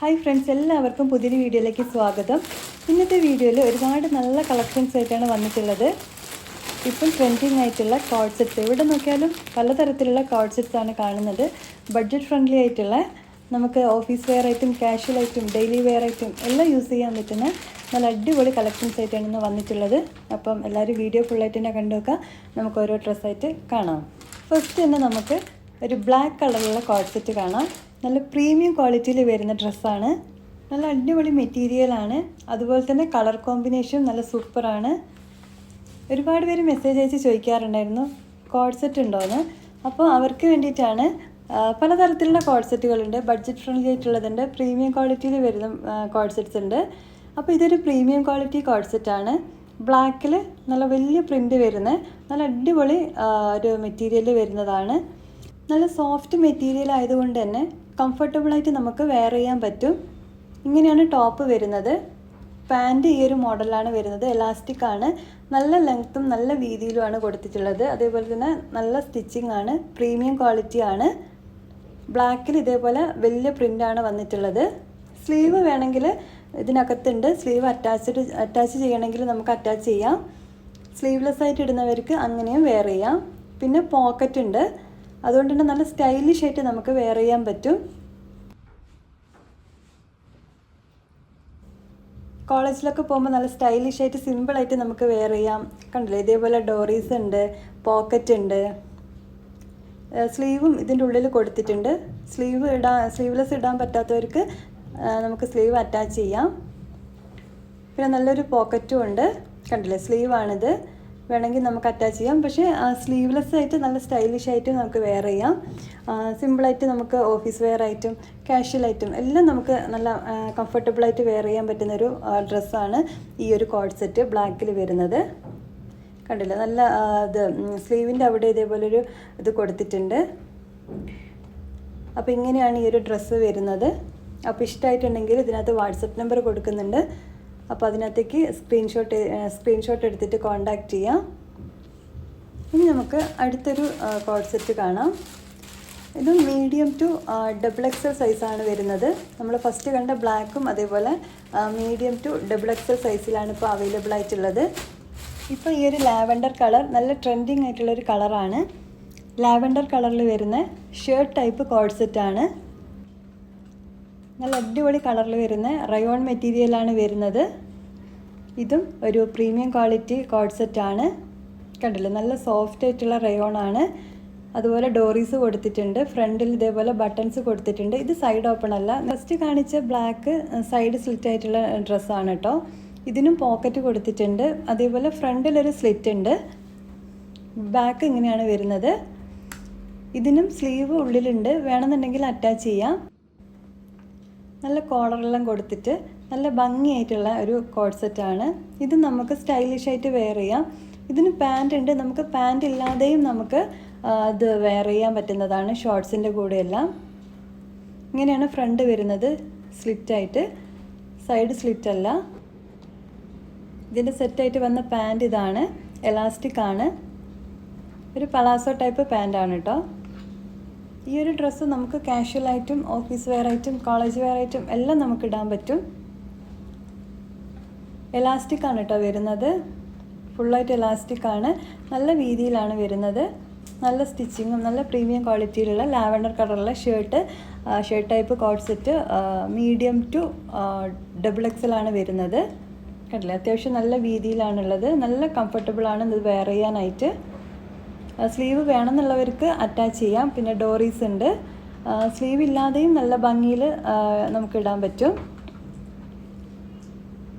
Hi friends, എല്ലാവർക്കും പുതിയൊരു വീഡിയോയിലേക്ക് സ്വാഗതം. ഇന്നത്തെ വീഡിയോയിൽ ഒരുപാട് നല്ല കളക്ഷൻസ് ആയിട്ടാണ് വന്നിട്ടുള്ളത്. ഇപ്പം ട്രെൻഡിങ് ആയിട്ടുള്ള കോഡ് സെറ്റ്സ്, എവിടെ നോക്കിയാലും പലതരത്തിലുള്ള കോഡ് സെറ്റ്സ് ആണ് കാണുന്നത്. ബഡ്ജറ്റ് ഫ്രണ്ട്ലി ആയിട്ടുള്ള, നമുക്ക് ഓഫീസ് വെയർ ആയിട്ടും കാഷ്വൽ ആയിട്ടും ഡെയിലി വെയർ ആയിട്ടും എല്ലാം യൂസ് ചെയ്യാൻ പറ്റുന്ന നല്ല അടിപൊളി കളക്ഷൻസ് ആയിട്ടാണ് ഇന്ന് വന്നിട്ടുള്ളത്. അപ്പം എല്ലാവരും വീഡിയോ ഫുള്ളായിട്ട് തന്നെ കണ്ടു നോക്കുക. നമുക്ക് ഓരോ ഡ്രസ്സായിട്ട് കാണാം. ഫസ്റ്റ് തന്നെ നമുക്ക് ഒരു ബ്ലാക്ക് കളറുള്ള കോഡ് സെറ്റ് കാണാം. നല്ല പ്രീമിയം ക്വാളിറ്റിയിൽ വരുന്ന ഡ്രസ്സാണ്. നല്ല അടിപൊളി മെറ്റീരിയലാണ്. അതുപോലെ തന്നെ കളർ കോമ്പിനേഷൻ നല്ല സൂപ്പറാണ്. ഒരുപാട് പേര് മെസ്സേജ് അയച്ച് ചോദിക്കാറുണ്ടായിരുന്നു കോഡ് സെറ്റ് ഉണ്ടോയെന്ന്. അപ്പോൾ അവർക്ക് വേണ്ടിയിട്ടാണ്. പലതരത്തിലുള്ള കോഡ് സെറ്റുകളുണ്ട്. ബഡ്ജറ്റ് ഫ്രണ്ട്ലി ആയിട്ടുള്ളതുണ്ട്, പ്രീമിയം ക്വാളിറ്റിയിൽ വരുന്ന കോഡ് സെറ്റ്സ് ഉണ്ട്. അപ്പോൾ ഇതൊരു പ്രീമിയം ക്വാളിറ്റി കോഡ് സെറ്റാണ്. ബ്ലാക്കിൽ നല്ല വലിയ പ്രിൻ്റ് വരുന്ന നല്ല അടിപൊളി ഒരു മെറ്റീരിയൽ വരുന്നതാണ്. നല്ല സോഫ്റ്റ് മെറ്റീരിയൽ ആയതുകൊണ്ട് തന്നെ കംഫർട്ടബിളായിട്ട് നമുക്ക് വെയർ ചെയ്യാൻ പറ്റും. ഇങ്ങനെയാണ് ടോപ്പ് വരുന്നത്. പാൻറ്റ് ഈ ഒരു മോഡലാണ് വരുന്നത്. എലാസ്റ്റിക് ആണ്. നല്ല ലെങ്ത്തും നല്ല വീതിയിലുമാണ് കൊടുത്തിട്ടുള്ളത്. അതേപോലെ തന്നെ നല്ല സ്റ്റിച്ചിങ് ആണ്. പ്രീമിയം ക്വാളിറ്റി ആണ്. ബ്ലാക്കിൽ ഇതേപോലെ വലിയ പ്രിൻ്റാണ് വന്നിട്ടുള്ളത്. സ്ലീവ് വേണമെങ്കിൽ ഇതിനകത്തുണ്ട്. സ്ലീവ് അറ്റാച്ച് ചെയ്യണമെങ്കിൽ നമുക്ക് അറ്റാച്ച് ചെയ്യാം. സ്ലീവ്ലെസ് ആയിട്ട് ഇടുന്നവർക്ക് അങ്ങനെയും വെയർ ചെയ്യാം. പിന്നെ പോക്കറ്റ് ഉണ്ട്. അതുകൊണ്ട് തന്നെ നല്ല സ്റ്റൈലിഷ് ആയിട്ട് നമുക്ക് വെയർ ചെയ്യാൻ പറ്റും. കോളേജിലൊക്കെ പോകുമ്പോൾ നല്ല സ്റ്റൈലിഷ് ആയിട്ട് സിമ്പിളായിട്ട് നമുക്ക് വെയർ ചെയ്യാം. കണ്ടില്ലേ, ഇതേപോലെ ഡോറീസ് ഉണ്ട്, പോക്കറ്റ് ഉണ്ട്. സ്ലീവും ഇതിൻ്റെ ഉള്ളിൽ കൊടുത്തിട്ടുണ്ട്. സ്ലീവ്ലെസ് ഇടാൻ പറ്റാത്തവർക്ക് നമുക്ക് സ്ലീവ് അറ്റാച്ച് ചെയ്യാം. പിന്നെ നല്ലൊരു പോക്കറ്റും ഉണ്ട്. കണ്ടില്ലേ, സ്ലീവാണിത്. വേണമെങ്കിൽ നമുക്ക് അറ്റാച്ച് ചെയ്യാം. പക്ഷേ സ്ലീവ്ലെസ് ആയിട്ട് നല്ല സ്റ്റൈലിഷ് ആയിട്ടും നമുക്ക് വെയർ ചെയ്യാം. സിമ്പിളായിട്ട് നമുക്ക് ഓഫീസ് വെയർ ആയിട്ടും കാഷ്വൽ ആയിട്ടും എല്ലാം നമുക്ക് നല്ല കംഫർട്ടബിളായിട്ട് വെയർ ചെയ്യാൻ പറ്റുന്നൊരു ഡ്രസ്സാണ് ഈ ഒരു കോഡ് സെറ്റ് ബ്ലാക്കിൽ വരുന്നത്. കണ്ടില്ലേ, നല്ല ഇത് സ്ലീവിൻ്റെ അവിടെ ഇതേപോലൊരു ഇത് കൊടുത്തിട്ടുണ്ട്. അപ്പോൾ ഇങ്ങനെയാണ് ഈ ഒരു ഡ്രസ്സ് വരുന്നത്. അപ്പോൾ ഇഷ്ടമായിട്ടുണ്ടെങ്കിൽ ഇതിനകത്ത് വാട്സപ്പ് നമ്പർ കൊടുക്കുന്നുണ്ട്. അപ്പോൾ അതിനകത്തേക്ക് സ്ക്രീൻഷോട്ട് എടുത്തിട്ട് കോൺടാക്റ്റ് ചെയ്യാം. ഇനി നമുക്ക് അടുത്തൊരു കോഡ് സെറ്റ് കാണാം. ഇത് മീഡിയം ടു XXL സൈസാണ് വരുന്നത്. നമ്മൾ ഫസ്റ്റ് കണ്ട ബ്ലാക്കും അതേപോലെ മീഡിയം ടു XXL സൈസിലാണ് ഇപ്പോൾ അവൈലബിൾ ആയിട്ടുള്ളത്. ഇപ്പോൾ ഈ ഒരു ലാവൻഡർ കളർ നല്ല ട്രെൻഡിങ് ആയിട്ടുള്ളൊരു കളറാണ്. ലാവൻഡർ കളറിൽ വരുന്ന ഷർട്ട് ടൈപ്പ് കോഡ് സെറ്റാണ്. നല്ല അടിപൊളി കളറിൽ വരുന്ന റയോൺ മെറ്റീരിയലാണ് വരുന്നത്. ഇതും ഒരു പ്രീമിയം ക്വാളിറ്റി കോഡ് സെറ്റാണ്. കണ്ടില്ലേ, നല്ല സോഫ്റ്റ് ആയിട്ടുള്ള റയോൺ ആണ്. അതുപോലെ ഡോറീസ് കൊടുത്തിട്ടുണ്ട്. ഫ്രണ്ടിൽ ഇതേപോലെ ബട്ടൺസ് കൊടുത്തിട്ടുണ്ട്. ഇത് സൈഡ് ഓപ്പൺ അല്ല. ഫസ്റ്റ് കാണിച്ച ബ്ലാക്ക് സൈഡ് സ്ലിറ്റ് ആയിട്ടുള്ള ഡ്രസ്സാണ് കേട്ടോ. ഇതിനും പോക്കറ്റ് കൊടുത്തിട്ടുണ്ട്. അതേപോലെ ഫ്രണ്ടിലൊരു സ്ലിറ്റ് ഉണ്ട്. ബാക്ക് ഇങ്ങനെയാണ് വരുന്നത്. ഇതിനും സ്ലീവ് ഉള്ളിലുണ്ട്. വേണമെന്നുണ്ടെങ്കിൽ അറ്റാച്ച് ചെയ്യാം. നല്ല കോളറെല്ലാം കൊടുത്തിട്ട് നല്ല ഭംഗിയായിട്ടുള്ള ഒരു കോഡ് സെറ്റാണ്. ഇത് നമുക്ക് സ്റ്റൈലിഷ് ആയിട്ട് വെയർ ചെയ്യാം. ഇതിന് പാൻറ് ഉണ്ട്. നമുക്ക് പാൻറ് ഇല്ലാതെയും നമുക്ക് അത് വെയർ ചെയ്യാൻ പറ്റുന്നതാണ്, ഷോർട്സിൻ്റെ കൂടെയെല്ലാം. ഇങ്ങനെയാണ് ഫ്രണ്ട് വരുന്നത്, സ്ലിറ്റായിട്ട്. സൈഡ് സ്ലിറ്റ് അല്ല. ഇതിൻ്റെ സെറ്റായിട്ട് വന്ന പാൻറ് ഇതാണ്. എലാസ്റ്റിക് ആണ്. ഒരു പലാസോ ടൈപ്പ് പാൻറ്റാണ് കേട്ടോ. ഈ ഒരു ഡ്രസ്സ് നമുക്ക് കാഷ്വലായിട്ടും ഓഫീസ് വെയർ ആയിട്ടും കോളേജ് വെയർ ആയിട്ടും എല്ലാം നമുക്ക് ഇടാൻ പറ്റും. എലാസ്റ്റിക് ആണ് കേട്ടോ വരുന്നത്. ഫുള്ളായിട്ട് എലാസ്റ്റിക് ആണ്. നല്ല വീതിയിലാണ് വരുന്നത്. നല്ല സ്റ്റിച്ചിങ്ങും നല്ല പ്രീമിയം ക്വാളിറ്റിയിലുള്ള ലാവൻഡർ കളറുള്ള shirt type code set medium to XXL ആണ് വരുന്നത്. കണ്ടില്ലേ, അത്യാവശ്യം നല്ല വീതിയിലാണുള്ളത്. നല്ല കംഫർട്ടബിളാണ് ഇത് വെയർ ചെയ്യാനായിട്ട്. സ്ലീവ് വേണമെന്നുള്ളവർക്ക് അറ്റാച്ച് ചെയ്യാം. പിന്നെ ഡോറീസ് ഉണ്ട്. സ്ലീവ് ഇല്ലാതെയും നല്ല ഭംഗിയിൽ നമുക്ക് ഇടാൻ പറ്റും.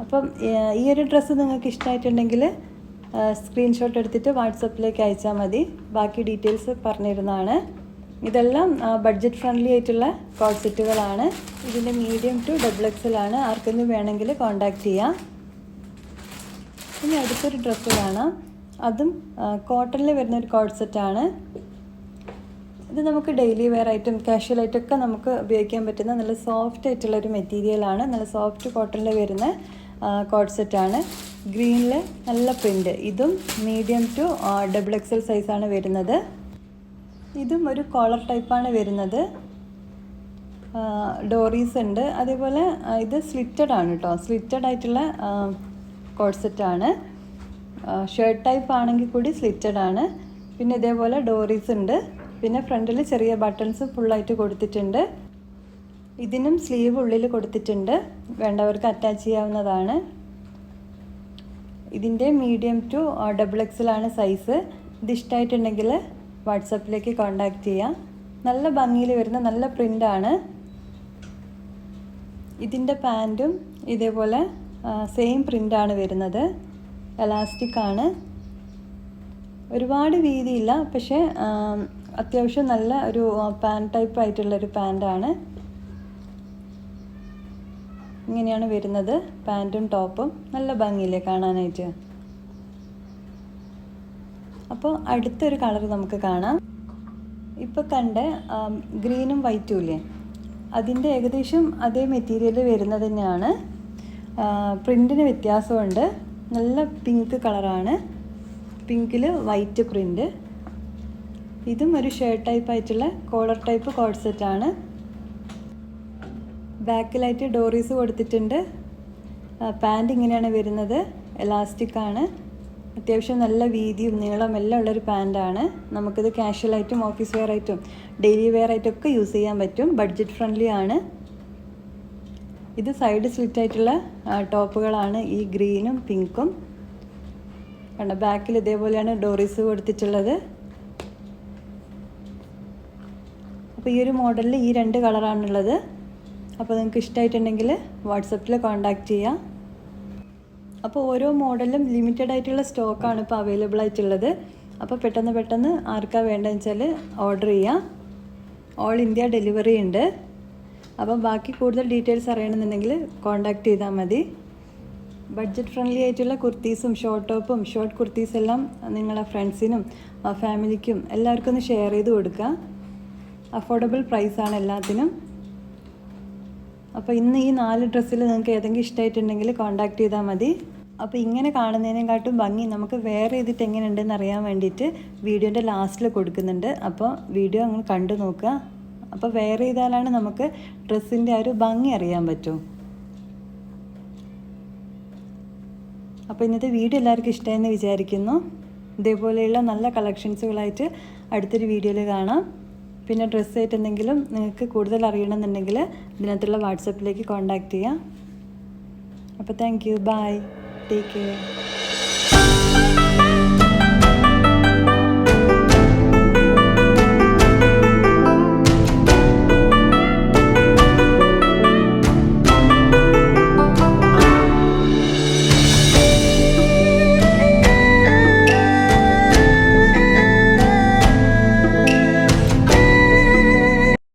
അപ്പം ഈ ഒരു ഡ്രസ്സ് നിങ്ങൾക്ക് ഇഷ്ടമായിട്ടുണ്ടെങ്കിൽ സ്ക്രീൻഷോട്ട് എടുത്തിട്ട് വാട്സപ്പിലേക്ക് അയച്ചാൽ മതി. ബാക്കി ഡീറ്റെയിൽസ് പറഞ്ഞിരുന്നതാണ്. ഇതെല്ലാം ബഡ്ജറ്റ് ഫ്രണ്ട്ലി ആയിട്ടുള്ള കോഡ് സെറ്റുകളാണ്. ഇതിൻ്റെ മീഡിയം ടു XXL ആണ്. ആർക്കെങ്കിലും വേണമെങ്കിൽ കോൺടാക്റ്റ് ചെയ്യാം. ഇനി അടുത്തൊരു ഡ്രസ്സ് കാണാം. അതും കോട്ടണിൽ വരുന്നൊരു കോഡ് സെറ്റാണ്. ഇത് നമുക്ക് ഡെയിലി വെയർ ആയിട്ടും കാഷ്വൽ ആയിട്ടൊക്കെ നമുക്ക് ഉപയോഗിക്കാൻ പറ്റുന്ന നല്ല സോഫ്റ്റ് ആയിട്ടുള്ളൊരു മെറ്റീരിയലാണ്. നല്ല സോഫ്റ്റ് കോട്ടണിൽ വരുന്ന കോഡ് സെറ്റാണ്. ഗ്രീനിൽ നല്ല പ്രിൻ്റ്. ഇതും മീഡിയം ടു XXL സൈസാണ് വരുന്നത്. ഇതും ഒരു കോളർ ടൈപ്പാണ് വരുന്നത്. ഡോറീസ് ഉണ്ട്. അതേപോലെ ഇത് സ്ലിറ്റഡ് ആണ് കേട്ടോ, സ്ലിറ്റഡ് ആയിട്ടുള്ള കോഡ് സെറ്റാണ്. ഷർട്ട് ടൈപ്പ് ആണെങ്കിൽ കൂടി സ്ലിറ്റഡ് ആണ്. പിന്നെ ഇതേപോലെ ഡോറീസ് ഉണ്ട്. പിന്നെ ഫ്രണ്ടിൽ ചെറിയ ബട്ടൺസ് ഫുള്ളായിട്ട് കൊടുത്തിട്ടുണ്ട്. ഇതിനും സ്ലീവ് ഉള്ളിൽ കൊടുത്തിട്ടുണ്ട്, വേണ്ടവർക്ക് അറ്റാച്ച് ചെയ്യാവുന്നതാണ്. ഇതിൻ്റെ മീഡിയം ടു XXL ആണ് സൈസ്. ഇത് ഇഷ്ടമായിട്ടുണ്ടെങ്കിൽ വാട്സപ്പിലേക്ക് കോൺടാക്റ്റ് ചെയ്യാം. നല്ല ഭംഗിയിൽ വരുന്ന നല്ല പ്രിൻ്റാണ്. ഇതിൻ്റെ പാൻറ്റും ഇതേപോലെ സെയിം പ്രിൻ്റാണ് വരുന്നത്. എലാസ്റ്റിക് ആണ്. ഒരുപാട് വീതിയില്ല, പക്ഷേ അത്യാവശ്യം നല്ല ഒരു പാൻറ് ടൈപ്പ് ആയിട്ടുള്ളൊരു പാൻറ്റാണ്. ഇങ്ങനെയാണ് വരുന്നത് പാൻറ്റും ടോപ്പും. നല്ല ഭംഗിയില്ലേ കാണാനായിട്ട്. അപ്പോൾ അടുത്തൊരു കളർ നമുക്ക് കാണാം. ഇപ്പോൾ കണ്ട ഗ്രീനും വൈറ്റും ഇല്ലേ, അതിൻ്റെ ഏകദേശം അതേ മെറ്റീരിയൽ വരുന്നത് തന്നെയാണ്. പ്രിൻറ്റിന് വ്യത്യാസമുണ്ട്. നല്ല പിങ്ക് കളറാണ്, പിങ്കിൽ വൈറ്റ് പ്രിൻ്റ്. ഇതും ഒരു ഷർട്ട് ടൈപ്പ് ആയിട്ടുള്ള കോളർ ടൈപ്പ് കോഡ് സെറ്റാണ്. ബാക്കിലായിട്ട് ഡോറീസ് കൊടുത്തിട്ടുണ്ട്. പാൻറ് ഇങ്ങനെയാണ് വരുന്നത്, എലാസ്റ്റിക് ആണ്. അത്യാവശ്യം നല്ല വീതിയും നീളം എല്ലാം ഉള്ളൊരു പാൻറ്റാണ്. നമുക്കിത് കാഷ്വലായിട്ടും ഓഫീസ് വെയർ ആയിട്ടും ഡെയിലി വെയർ ആയിട്ടൊക്കെ യൂസ് ചെയ്യാൻ പറ്റും. ബഡ്ജറ്റ് ഫ്രണ്ട്ലി ആണ്. ഇത് സൈഡ് സ്ലിറ്റ് ആയിട്ടുള്ള ടോപ്പുകളാണ്, ഈ ഗ്രീനും പിങ്കും. കണ്ടോ, ബാക്കിൽ ഇതേപോലെയാണ് ഡോറീസ് കൊടുത്തിട്ടുള്ളത്. അപ്പോൾ ഈ ഒരു മോഡലിൽ ഈ 2 കളറാണുള്ളത്. അപ്പോൾ നിങ്ങൾക്ക് ഇഷ്ടമായിട്ടുണ്ടെങ്കിൽ വാട്സപ്പിൽ കോൺടാക്റ്റ് ചെയ്യാം. അപ്പോൾ ഓരോ മോഡലും ലിമിറ്റഡ് ആയിട്ടുള്ള സ്റ്റോക്കാണ് ഇപ്പോൾ അവൈലബിൾ ആയിട്ടുള്ളത്. അപ്പോൾ പെട്ടെന്ന് ആർക്കാണ് വേണ്ടതെന്ന് വെച്ചാൽ ഓർഡർ ചെയ്യാം. ഓൾ ഇന്ത്യ ഡെലിവറി ഉണ്ട്. അപ്പോൾ ബാക്കി കൂടുതൽ ഡീറ്റെയിൽസ് അറിയണമെന്നുണ്ടെങ്കിൽ കോൺടാക്റ്റ് ചെയ്താൽ മതി. ബഡ്ജറ്റ് ഫ്രണ്ട്ലി ആയിട്ടുള്ള കുർത്തീസും ഷോർട്ട് ടോപ്പും ഷോർട്ട് കുർത്തീസ് എല്ലാം നിങ്ങളെ ഫ്രണ്ട്സിനും ഫാമിലിക്കും എല്ലാവർക്കും ഒന്ന് ഷെയർ ചെയ്ത് കൊടുക്കുക. അഫോർഡബിൾ പ്രൈസാണ് എല്ലാത്തിനും. അപ്പോൾ ഇന്ന് ഈ 4 ഡ്രസ്സിൽ നിങ്ങൾക്ക് ഏതെങ്കിലും ഇഷ്ടമായിട്ടുണ്ടെങ്കിൽ കോൺടാക്റ്റ് ചെയ്താൽ മതി. അപ്പോൾ ഇങ്ങനെ കാണുന്നതിനെക്കാട്ടും ഭംഗി നമുക്ക് വെയർ ചെയ്തിട്ട് എങ്ങനെയുണ്ടെന്ന് അറിയാൻ വേണ്ടിയിട്ട് വീഡിയോൻ്റെ ലാസ്റ്റിൽ കൊടുക്കുന്നുണ്ട്. അപ്പോൾ വീഡിയോ അങ്ങനെ കണ്ടു നോക്കുക. അപ്പോൾ വെയർ ചെയ്താലാണ് നമുക്ക് ഡ്രസ്സിൻ്റെ ആ ഒരു ഭംഗി അറിയാൻ പറ്റും. അപ്പോൾ ഇന്നത്തെ വീഡിയോ എല്ലാവർക്കും ഇഷ്ടമായെന്ന് വിചാരിക്കുന്നു. ഇതേപോലെയുള്ള നല്ല കളക്ഷൻസുകളായിട്ട് അടുത്തൊരു വീഡിയോയിൽ കാണാം. പിന്നെ ഡ്രസ്സായിട്ട് എന്തെങ്കിലും നിങ്ങൾക്ക് കൂടുതൽ അറിയണമെന്നുണ്ടെങ്കിൽ ഇതിനകത്തുള്ള വാട്സപ്പിലേക്ക് കോൺടാക്റ്റ് ചെയ്യാം. അപ്പോൾ thank you, bye, take care.